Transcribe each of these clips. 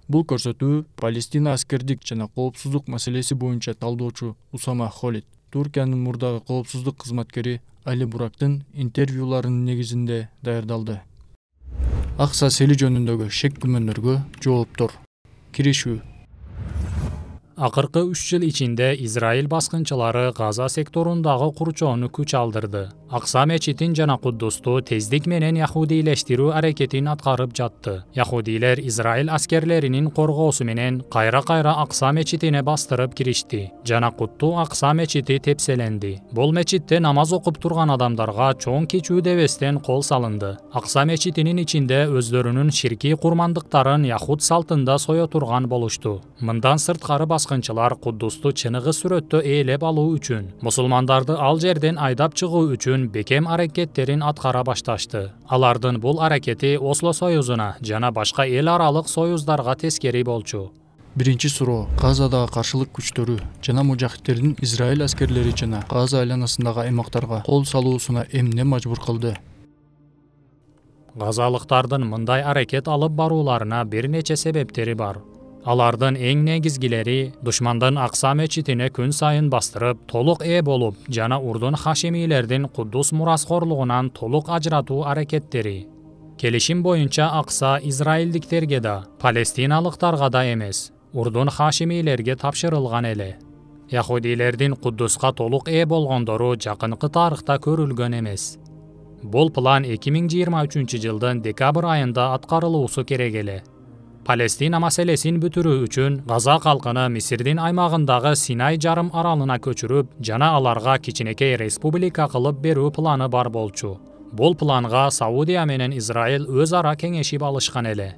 Бул көрсөтүү Палестина аскердик жана коопсуздук маселеси боюнча талдоочу Усама Холид, Туркиянын мурдагы коопсуздук кызматкери Али Бурактын интервьюларынын негизинде даярдалды. Акса сели жөнүндөгү шек күмөндөргө жооптор. Киришүү. Акыркы 3 жыл ичинде Израиль баскынчылары Газа секторундагы курчоону күч алдырды. Акса мечитин жана Куддусту тездик менен яхудийлештирүү аракетин аткарып жатты. Яхудилер Израиль аскерлеринин коргоосу менен кайра-кайра Акса мечитине бастырып киришти. Жана Кутту Акса мечити тепселенди. Бул мечитте намаз окуп турган адамдарга чоң кечүү дебестен кол салынды. Акса мечитинин ичинде өздөрүнүн ширки курмандыктарын яхуд салтында сое турган болушту. Мындан сырткары баскынчылар Куддусту чыныгы сүрөттө ээлеп алуу үчүн, мусулмандарды ал жерден айдап чыгуу үчүн бекем аракеттерин аткара башташты. Алардын бул аракети Осло союзуна жана башка эл аралык союздарга тескери болчу. Биринчи суроо: Газадагы каршылык күчтөрү жана мужахидтердин Израиль аскерлери жана Газа айланасындагы аймактарга кол салуусуна эмне мажбур кылды? Газалыктардын мындай аракет алып барууларына бир нече себептери бар. Алардын эң негизгилери душмандын Акса мечитине күн сайын бастырып, толук ээ болуп, жана Урдун хашимилердин Куддус мурасхорлугунан толук ажыратуу аракеттери. Келишим боюнча Акса израилдиктерге да, палестиналыктарга да эмес, Урдун хашимилерге тапшырылган эле. Яхудилердин Куддуска толук ээ болгондору жакынкы тарыхта көрүлгөн эмес. Бул план 2023-жылдын декабрь айында аткарылуусу керек эле. Палестина маселесин бүтүрүү үчүн Газа калкыны Мисирдин аймагындагы Синай жарым аралына көчүрүп, жана аларга кичинекей республика кылып берүү планы бар болчу. Бул планга Саудия менен Израиль өз ара кеңешип алышкан эле.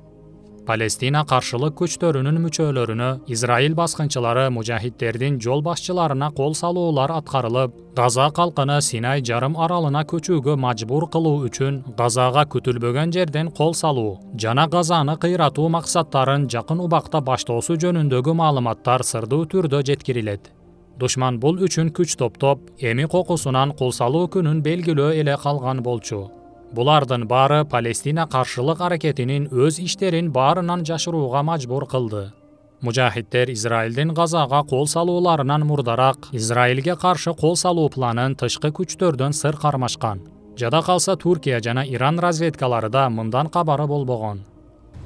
Палестина каршылык күчтөрүнүн мүчөлөрүнө Израиль баскынчылары мужахидтердин жол башчыларына кол салуулар аткарылып, Газа калкыны Синай жарым аралына көчүүгө мажбур кылуу үчүн Газага күтүлбөгөн жерден кол салуу жана Газаны кыйратуу максаттарын жакын убакта баштоосу жөнүндөгү маалыматтар сырдуу түрдө жеткирилет. Душман бул үчүн күч топтоп, эми кокусунан кол салуу күнүн белгилөө эле калган болчу. Булардын баары Палестина каршылык аракетинин өз иштерин баарынан жашырууга мажбур кылды. Мужахидтер Израилдин Газага кол салууларынан мурдараак Израилге каршы кол салуу планын тышкы күчтөрдөн сыр кармашкан. Жада калса Туркия жана Иран разведкалары да мындан кабары болбогон.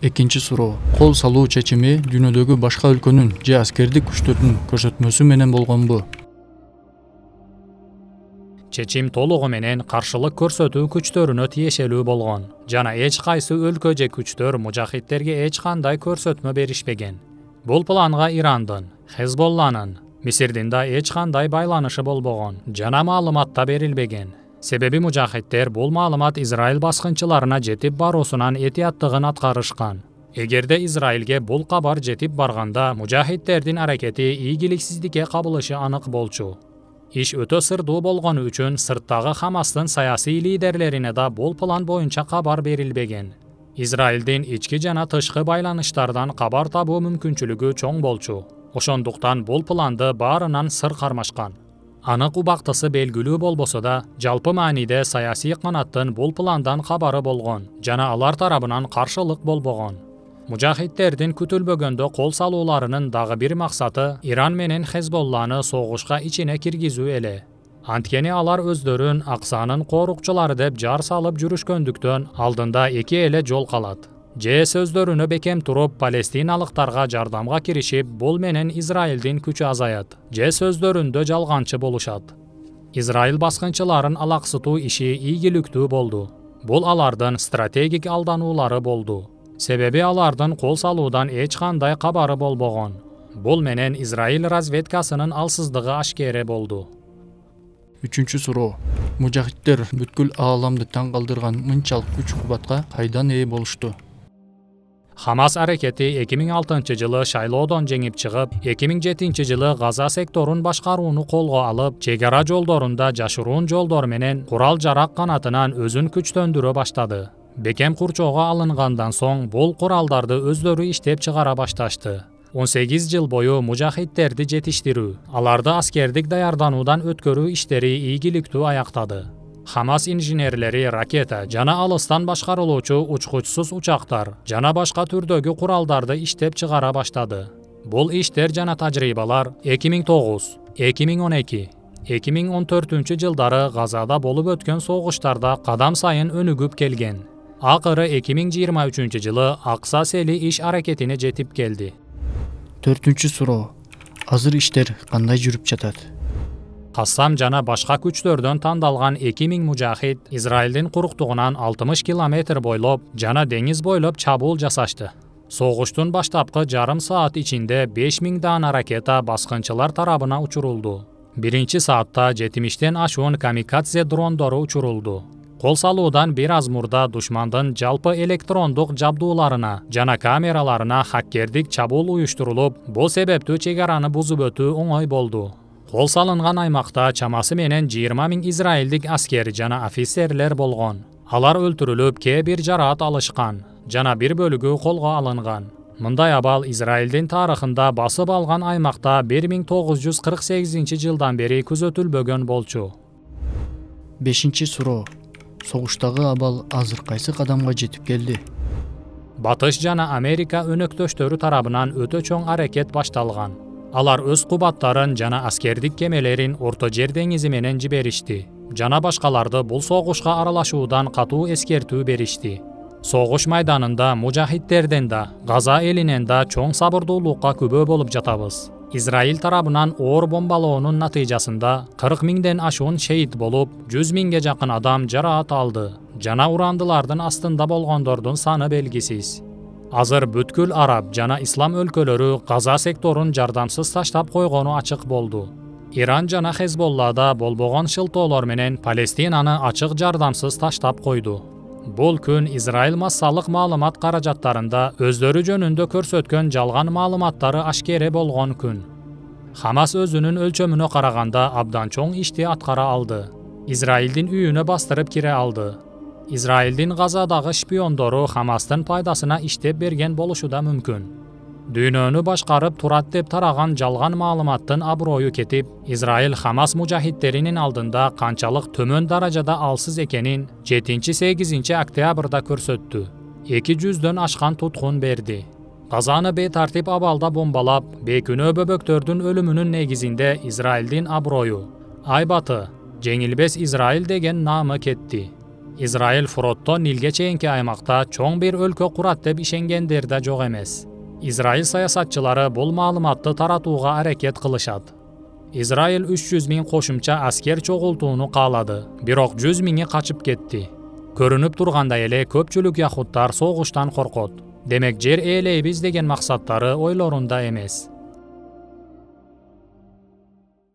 Экинчи суроо: кол салуу чечими дүйнөдөгү башка өлкөнүн же аскердик күчтөрдүн көрсөтмөсү менен болгонбу? Чечим толугу менен каршылык көрсөтүү күчтөрүнө тиешелүү болгон. Жана эч кайсы өлкө же күчтөр мужахидтерге эч кандай көрсөтмө беришпеген. Бул планга Ирандын, Хезболланын, Мисирдин да эч кандай байланышы болбогон, жана маалымат да берилбеген. Себеби мужахидтер бул маалымат Израиль баскынчыларына жетип баруусунан этияттыгын аткарышкан. Эгерде Израилге бул кабар жетип барганда, мужахидтердин аракети ийгиликсиздикке кабылышы анык болчу. Иш өтө сырдуу болгону үчүн сырттагы Хамастын саясий лидерлерине да бул план боюнча кабар берилбеген. Израилдин ички жана тышкы байланыштардан кабар табуу мүмкүнчүлүгү чоң болчу. Ошондуктан бул планды баарынан сыр кармашкан. Анык убактысы белгилүү болбосо да, жалпы мааниде саясий канаттын бул пландан кабары болгон, жана алар тарабынан каршылык болбогон. Мужахидтердин күтүлбөгөндө кол салууларынын дагы бир максаты Иран менен Хезболланы согушка ичине киргизүү эле. Анткени алар өздөрүн Аксанын корукчулары деп жар салып жүрүшкөндүктөн алдында эки эле жол калат. Же сөздөрүнө бекем туруп палестиналыктарга жардамга киришип, бул менен Израилдин күчү азаят, же сөздөрүндө жалганчы болушат. Израиль баскынчыларын алаксытуу иши ийгиликтүү болду. Бул алардын стратегик алдануулары болду. Себеби алардын кол салуудан эч кандай кабары болбогон. Бул менен Израиль разведкасынын алсыздыгы ашкере болду. Үчүнчү суроо: мужахидтер бүткүл ааламды таң калтырган мынчалык күч-кубатка кайдан ээ болушту? Хамас аракети 2006-жылы шайлоодон жеңип чыгып, 2007-жылы Газа секторун башкарууну колго алып, чегара жолдорунда жашыруун жолдор менен курал-жарак канатынан өзүн күчтөндүрө баштады. Бекем курчоого алынгандан соң бул куралдарды өздөрү иштеп чыгара башташты. 18 жыл бою мужахидтерди жетиштирүү, аларды аскердик даярдануудан өткөрүү иштери ийгиликтүү аяктады. Hamas injenerleri raketa jana alыстан башкарылуучу учкучсуз учактар жана башка түрдөгү куралдарды иштеп чыгара баштады. Бул иштер жана тажрыйбалар 2009, 2012, 2014 жылдары Газада болуп өткөн согуштарда кадам сайын өнүгүп келген. Акыры 2023 жылы Акса сели иш аракетине жетип келди. 4-чү суроо. Азыр иштер кандай жүрүп жатат? Кассам жана башка күчтөрдөн тандалган 2000 мужахид Израилдин куруктугунан 60 километр бойлоп жана деңиз бойлоп чабуул жасашты. Согуштун баштапкы жарым саат ичинде 5000 даана ракета баскынчылар тарабына учурулду. Биринчи саатта 70тен ашуун камикадзе дрондору учурулду. Кол салуудан бир аз мурда душмандын жалпы электрондук жабдууларына жана камераларына хаккердик чабуул уюштурулуп, бул себептүү чек араны бузуп өтүү оңой болду. Кол салынган аймакта чамасы менен 20 000 израилдик аскер жана офицерлер болгон. Алар өлтүрүлүп, кээ бир жараат алышкан жана бир бөлүгү колго алынган. Мындай абал Израилдин тарыхында басып алган аймакта 1948 жылдан бери күзөтүлбөгөн болчу. 5-чи суроо. Согуштагы абал азыр кайсы кадамга жетип келди? Батыш жана Америка өнөктөштөрү тарабынан өтө чоң аракет башталган. Алар өз кубаттарын жана аскердик кемелерин Орто Жер деңизи менен жиберишти. Жана башкаларды бул согушка аралашуудан катуу эскертүү беришти. Согуш майданында мужахидтерден да, Газа элинен да чоң сабырдуулукка күбө болуп жатабыз. Израиль тарабынан оор бомбалоонун натыйжасында 40 000ден ашуун шейит болуп, 100 000ге жакын адам жараат алды. Жана урандылардын астында болгондордун саны белгисиз. Азыр бүткүл араб жана ислам өлкөлөрү Газа секторун жардамсыз таштап койгону ачык болду. Иран жана Хезболлада болбогон шылтоолор менен Палестинаны ачык жардамсыз таштап койду. Бул күн Израиль массалык маалымат каражаттарында өздөрү жөнүндө көрсөткөн жалган маалыматтары ашкере болгон күн. Хамас өзүнүн өлчөмүнө караганда абдан чоң ишти аткара алды. Израилдин үйүнө бастырып кире алды. Израилдин Газадагы шпиондору Хамастын пайдасына иштеп берген болушу да мүмкүн. Дүйнөнү башкарып турат деп тараган жалган маалыматтын аброю кетип, Израиль Хамас мужахидтеринин алдында канчалык төмөн даражада алсыз экенин 7-8 октябрда көрсөттү. 200дөн ашкан туткун берди. Газаны бетартип абалда бомбалап, бейкүнөө бөбөктөрдүн өлүмүнүн негизинде Израилдин аброю, айбаты, жеңилбес Израиль деген наамы кетти. Израиль фронттон Нилге чейинки аймакта чоң бир өлкө курат деп ишенгендер да жок эмес. Израиль саясатчылары бул маалыматты таратууга аракет кылышат. Израиль 300 000 кошумча аскер чогултууну каалады, бирок 100 000 качып кетти. Көрүнүп тургандай эле көпчүлүк яхуттар согуштан коркот. Демек жер ээлейбиз деген максаттары ойлорунда эмес.